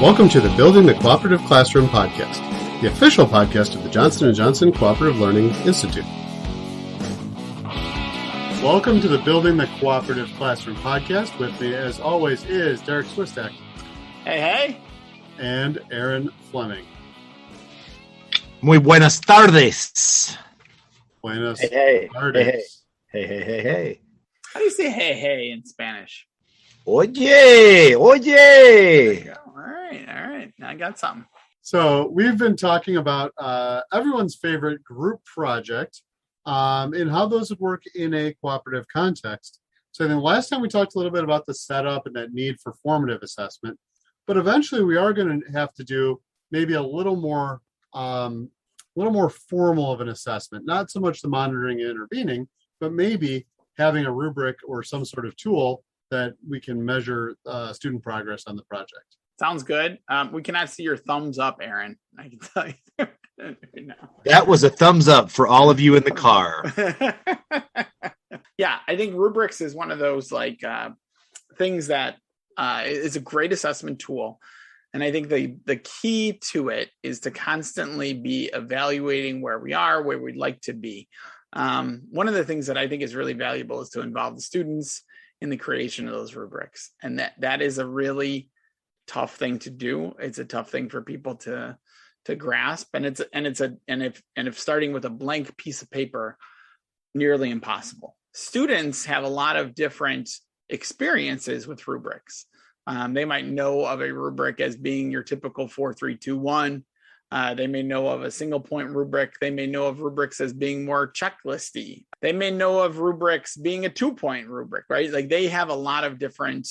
Welcome to the Building the Cooperative Classroom podcast, the official podcast of the Johnson & Johnson Cooperative Learning Institute. Welcome to the Building the Cooperative Classroom podcast. With me, as always, is Derrick Swistak. Hey. And Aaron Fleming. Muy buenas tardes. Buenas tardes. Hey. How do you say hey in Spanish? Oye. All right. Now I got something. So we've been talking about everyone's favorite group project and how those would work in a cooperative context. So I think last time we talked a little bit about the setup and that need for formative assessment, but eventually we are going to have to do maybe a little more formal of an assessment, not so much the monitoring and intervening, but maybe having a rubric or some sort of tool that we can measure student progress on the project. Sounds good. We cannot see your thumbs up, Aaron. I can tell you. No. That was a thumbs up for all of you in the car. Yeah, I think rubrics is one of those things that is a great assessment tool. And I think the key to it is to constantly be evaluating where we are, where we'd like to be. One of the things that I think is really valuable is to involve the students in the creation of those rubrics. And that is a really tough thing to do. It's a tough thing for people to grasp. And if starting with a blank piece of paper, nearly impossible. Students have a lot of different experiences with rubrics. They might know of a rubric as being your typical 4-3-2-1. They may know of a single point rubric. They may know of rubrics as being more checklisty. They may know of rubrics being a 2-point rubric, right? Like they have a lot of different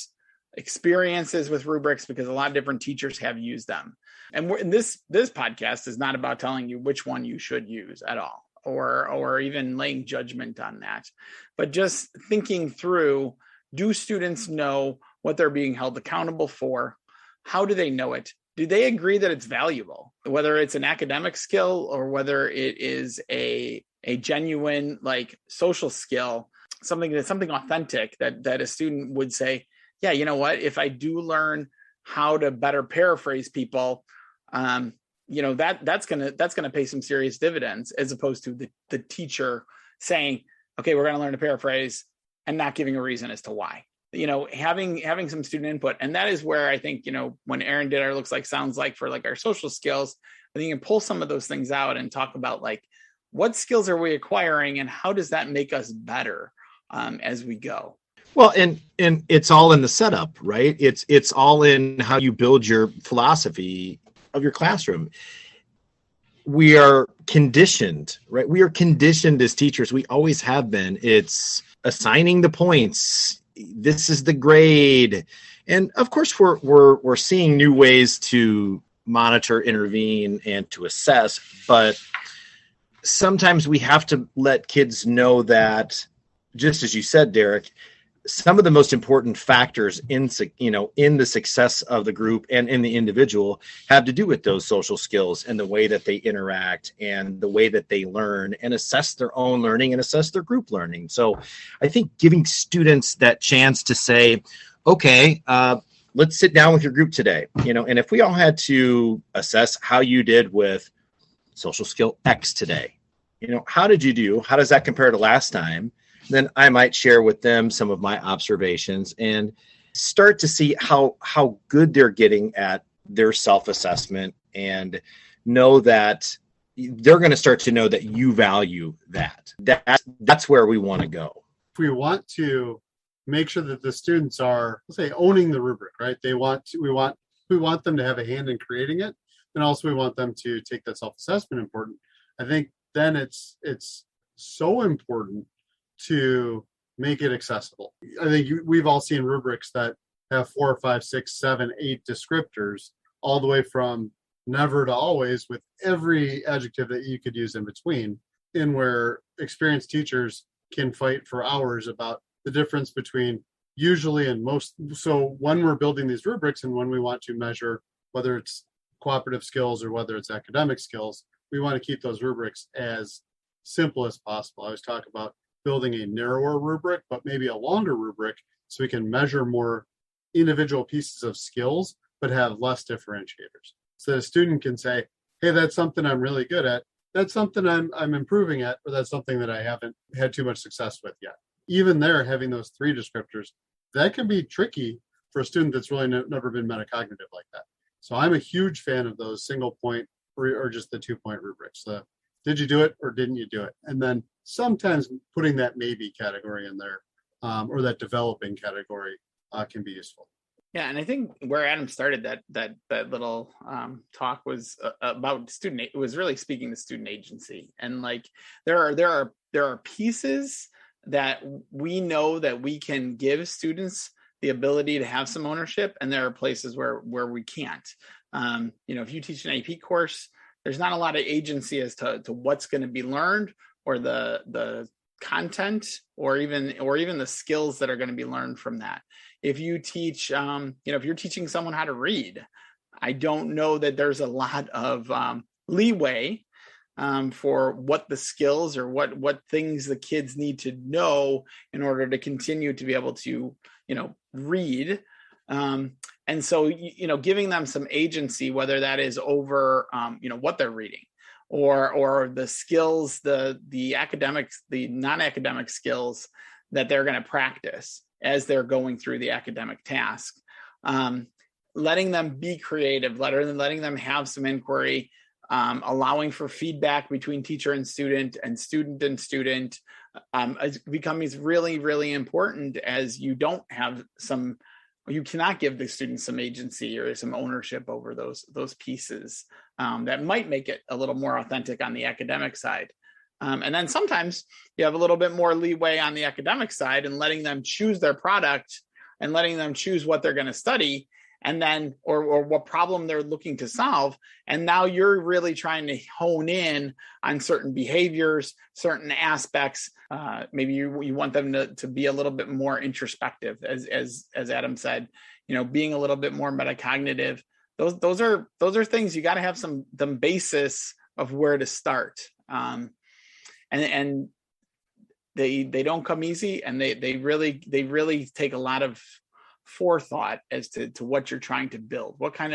experiences with rubrics because a lot of different teachers have used them. And this podcast is not about telling you which one you should use at all, or even laying judgment on that, but just thinking through, do students know what they're being held accountable for? How do they know it? Do they agree that it's valuable, whether it's an academic skill or whether it is a genuine social skill, something authentic that a student would say, yeah, you know what, if I do learn how to better paraphrase people, that's gonna pay some serious dividends, as opposed to the teacher saying, okay, we're gonna learn to paraphrase and not giving a reason as to why. Having some student input. And that is where I think, when Aaron did our looks like, sounds like for our social skills, I think you can pull some of those things out and talk about what skills are we acquiring and how does that make us better as we go? Well, and it's all in the setup, right? It's all in how you build your philosophy of your classroom. We are conditioned, right? We are conditioned as teachers. We always have been. It's assigning the points. This is the grade. And of course, we're seeing new ways to monitor, intervene, and to assess. But sometimes we have to let kids know that, just as you said, Derrick, some of the most important factors in the success of the group and in the individual have to do with those social skills and the way that they interact and the way that they learn and assess their own learning and assess their group learning. So I think giving students that chance to say, okay, let's sit down with your group today, and if we all had to assess how you did with social skill X today, how did you do? How does that compare to last time? Then I might share with them some of my observations and start to see how good they're getting at their self-assessment, and know that they're going to start to know that you value that. That's where we want to go. If we want to make sure that the students are, let's say, owning the rubric, right? We want them to have a hand in creating it, and also we want them to take that self-assessment important. I think then it's so important to make it accessible. I think we've all seen rubrics that have 4, 5, 6, 7, 8 descriptors, all the way from never to always, with every adjective that you could use in between, and where experienced teachers can fight for hours about the difference between usually and most. So when we're building these rubrics and when we want to measure whether it's cooperative skills or whether it's academic skills, we want to keep those rubrics as simple as possible. I was talking about building a narrower rubric, but maybe a longer rubric, so we can measure more individual pieces of skills but have less differentiators. So the student can say, hey, that's something I'm really good at. That's something I'm improving at, or that's something that I haven't had too much success with yet. Even there, having those three descriptors, that can be tricky for a student that's really never been metacognitive like that. So I'm a huge fan of those single point or just the 2-point rubrics. Did you do it or didn't you do it? And then sometimes putting that maybe category in there or that developing category can be useful. Yeah, and I think where Adam started that little talk was about student. It was really speaking to student agency, and like there are pieces that we know that we can give students the ability to have some ownership, and there are places where we can't. If you teach an AP course, there's not a lot of agency as to what's going to be learned or the content or even the skills that are going to be learned from that. If you teach, if you're teaching someone how to read, I don't know that there's a lot of leeway for what the skills or what things the kids need to know in order to continue to be able to, read. And so, giving them some agency, whether that is over, what they're reading or the skills, the academics, the non-academic skills that they're going to practice as they're going through the academic task, letting them be creative, letting them have some inquiry, allowing for feedback between teacher and student becomes really, really important, as you cannot give the students some agency or some ownership over those pieces that might make it a little more authentic on the academic side. And then sometimes you have a little bit more leeway on the academic side and letting them choose their product and letting them choose what they're going to study and then or what problem they're looking to solve. And now you're really trying to hone in on certain behaviors, certain aspects. Maybe you want them to be a little bit more introspective, as Adam said, being a little bit more metacognitive. Those are things you got to have some basis of where to start. And they don't come easy, and they really take a lot of forethought as to what you're trying to build. What do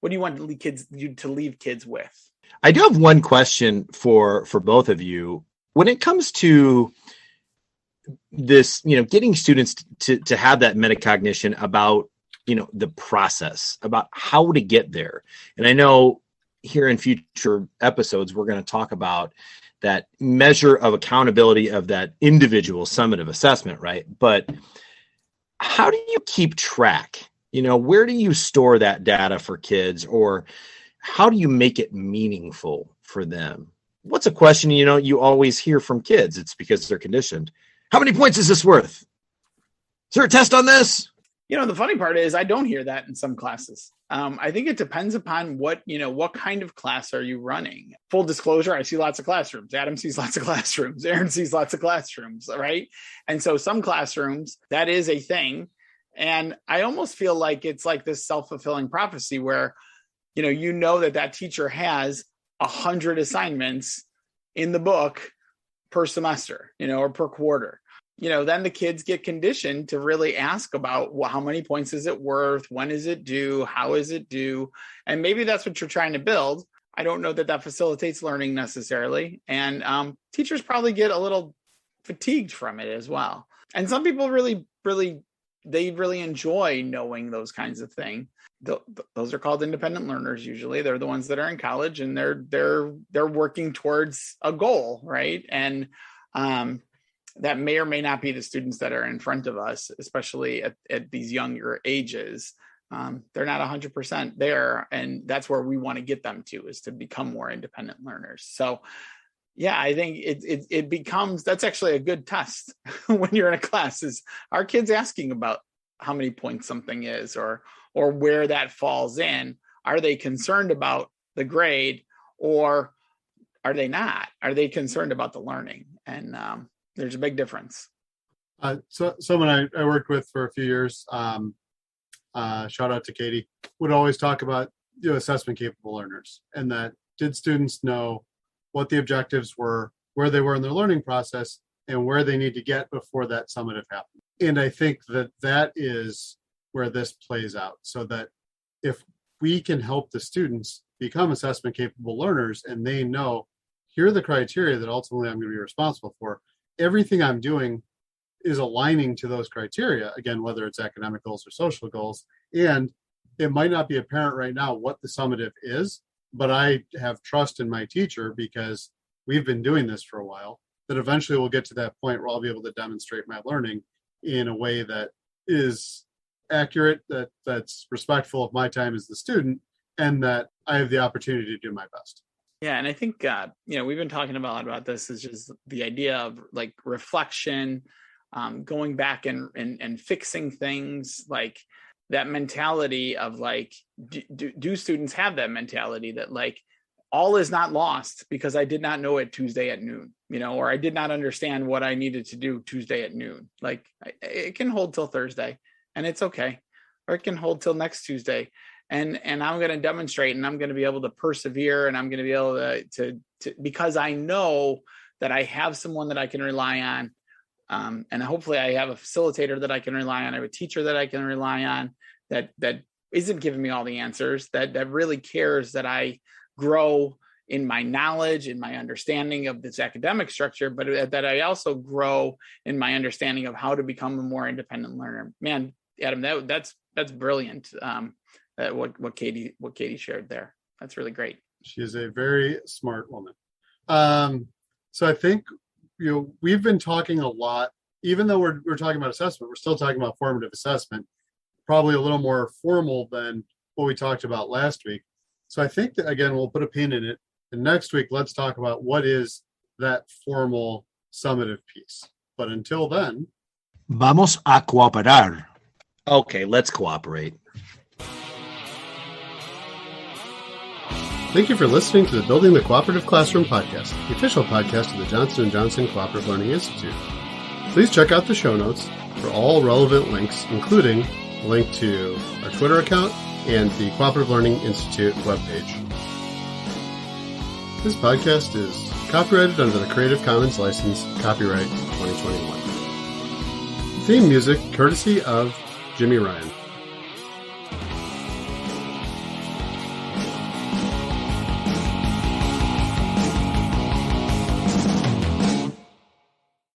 you want to leave kids with? I do have one question for both of you. When it comes to this, getting students to have that metacognition about, the process, about how to get there. And I know here in future episodes, we're going to talk about that measure of accountability of that individual summative assessment, right? But how do you keep track? Where do you store that data for kids, or how do you make it meaningful for them? What's a question, you always hear from kids? It's because they're conditioned. How many points is this worth? Is there a test on this? The funny part is I don't hear that in some classes. I think it depends upon what kind of class are you running. Full disclosure, I see lots of classrooms. Adam sees lots of classrooms. Aaron sees lots of classrooms, right? And so some classrooms, that is a thing. And I almost feel like it's like this self-fulfilling prophecy where, that teacher has 100 assignments in the book per semester, or per quarter. Then the kids get conditioned to really ask about, well, how many points is it worth? When is it due? How is it due? And maybe that's what you're trying to build. I don't know that facilitates learning necessarily. And teachers probably get a little fatigued from it as well. And some people really enjoy knowing those kinds of things. Those are called independent learners. Usually they're the ones that are in college and they're working towards a goal, right? And that may or may not be the students that are in front of us, especially at these younger ages. They're not 100% there. And that's where we want to get them to, is to become more independent learners. So yeah, I think it becomes, that's actually a good test when you're in a class, is our kids asking about how many points something is or where that falls in. Are they concerned about the grade, or are they not? Are they concerned about the learning? And there's a big difference. So someone I worked with for a few years, shout out to Katie, would always talk about assessment capable learners, and that did students know what the objectives were, where they were in their learning process, and where they need to get before that summative happened. And I think that is where this plays out, so that if we can help the students become assessment capable learners and they know, here are the criteria that ultimately I'm going to be responsible for, everything I'm doing is aligning to those criteria, again, whether it's academic goals or social goals. And it might not be apparent right now what the summative is, but I have trust in my teacher because we've been doing this for a while, that eventually we'll get to that point where I'll be able to demonstrate my learning in a way that is accurate, that's respectful of my time as the student, and that I have the opportunity to do my best. Yeah, and I think we've been talking a lot about this, is just the idea of like reflection, going back and fixing things, like that mentality of like, do students have that mentality that like all is not lost because I did not know it Tuesday at noon, or I did not understand what I needed to do Tuesday at noon. Like it can hold till Thursday and it's okay, or it can hold till next Tuesday. And I'm going to demonstrate, and I'm going to be able to persevere, and I'm going to be able to because I know that I have someone that I can rely on. And hopefully I have a facilitator that I can rely on. I have a teacher that I can rely on that isn't giving me all the answers, that really cares that I grow in my knowledge, in my understanding of this academic structure, but that I also grow in my understanding of how to become a more independent learner. Man, Adam, that's brilliant. What Katie shared there. That's really great. She is a very smart woman. So I think, we've been talking a lot, even though we're talking about assessment, we're still talking about formative assessment, probably a little more formal than what we talked about last week. So I think that, again, we'll put a pin in it. And next week, let's talk about what is that formal summative piece. But until then, vamos a cooperar. Okay, let's cooperate. Thank you for listening to the Building the Cooperative Classroom podcast, the official podcast of the Johnson & Johnson Cooperative Learning Institute. Please check out the show notes for all relevant links, including a link to our Twitter account and the Cooperative Learning Institute webpage. This podcast is copyrighted under the Creative Commons license, copyright 2021. Theme music courtesy of Jimmy Ryan.